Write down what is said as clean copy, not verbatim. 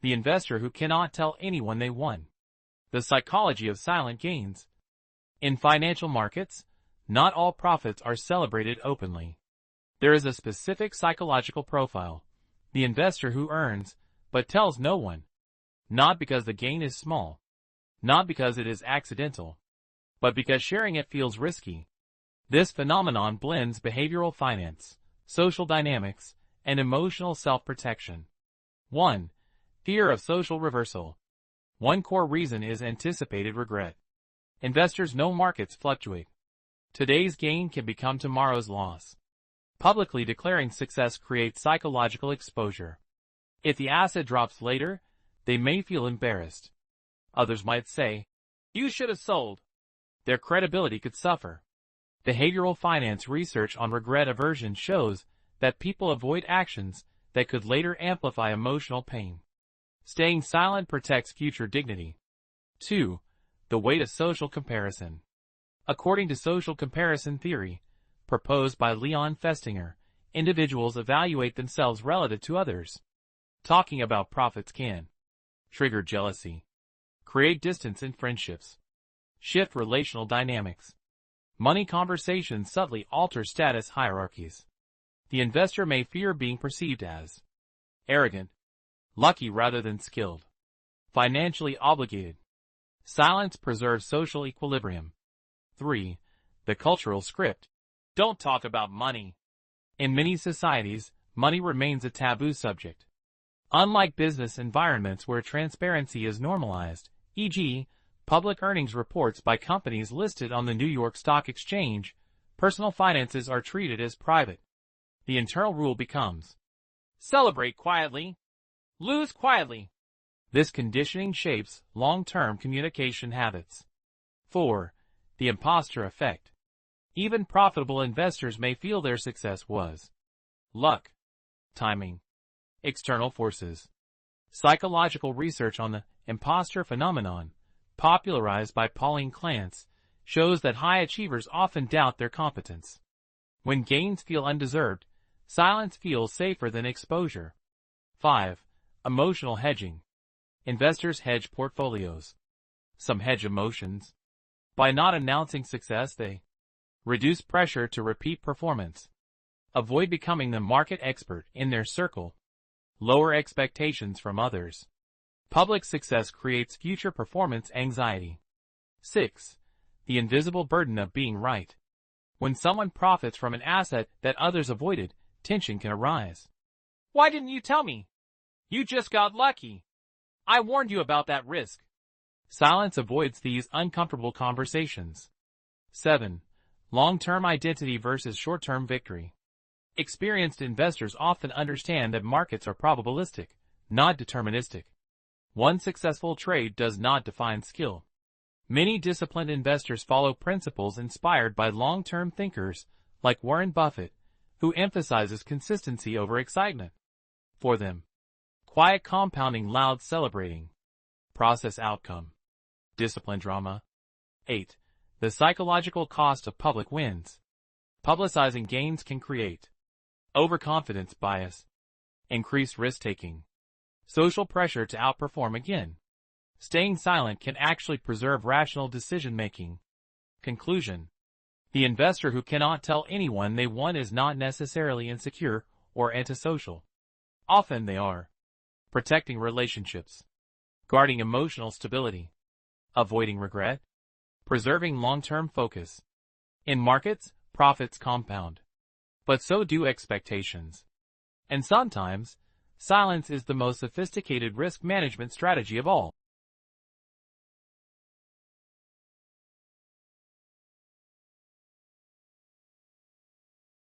The investor who cannot tell anyone they won. The psychology of silent gains. In financial markets, not all profits are celebrated openly. There is a specific psychological profile, the investor who earns, but tells no one. Not because the gain is small, not because it is accidental, but because sharing it feels risky. This phenomenon blends behavioral finance, social dynamics, and emotional self-protection. 1. Fear of social reversal. One core reason is anticipated regret. Investors know markets fluctuate. Today's gain can become tomorrow's loss. Publicly declaring success creates psychological exposure. If the asset drops later, they may feel embarrassed. Others might say, "You should have sold." Their credibility could suffer. Behavioral finance research on regret aversion shows that people avoid actions that could later amplify emotional pain. Staying silent protects future dignity. 2. The weight of social comparison. According to social comparison theory, proposed by Leon Festinger, individuals evaluate themselves relative to others. Talking about profits can trigger jealousy, create distance in friendships, shift relational dynamics. Money conversations subtly alter status hierarchies. The investor may fear being perceived as arrogant, lucky rather than skilled, financially obligated. Silence preserves social equilibrium. 3. The cultural script. Don't talk about money. In many societies, money remains a taboo subject. Unlike business environments where transparency is normalized, e.g., public earnings reports by companies listed on the New York Stock Exchange, personal finances are treated as private. The internal rule becomes, celebrate quietly, lose quietly. This conditioning shapes long-term communication habits. 4. The imposter effect. Even profitable investors may feel their success was luck, timing, external forces. Psychological research on the imposter phenomenon, popularized by Pauline Clance, shows that high achievers often doubt their competence. When gains feel undeserved, silence feels safer than exposure. 5. Emotional hedging. Investors hedge portfolios. Some hedge emotions. By not announcing success, they reduce pressure to repeat performance, avoid becoming the market expert in their circle, lower expectations from others. Public success creates future performance anxiety. 6. The invisible burden of being right. When someone profits from an asset that others avoided, tension can arise. Why didn't you tell me? You just got lucky. I warned you about that risk. Silence avoids these uncomfortable conversations. 7. Long-term identity versus short-term victory. Experienced investors often understand that markets are probabilistic, not deterministic. One successful trade does not define skill. Many disciplined investors follow principles inspired by long-term thinkers like Warren Buffett, who emphasizes consistency over excitement. For them, quiet compounding, loud celebrating. Process outcome. Discipline drama. 8. The psychological cost of public wins. Publicizing gains can create overconfidence bias, increased risk-taking, social pressure to outperform again. Staying silent can actually preserve rational decision-making. Conclusion. The investor who cannot tell anyone they won is not necessarily insecure or antisocial. Often they are protecting relationships, guarding emotional stability, avoiding regret, preserving long-term focus. In markets, profits compound, but so do expectations. And sometimes, silence is the most sophisticated risk management strategy of all.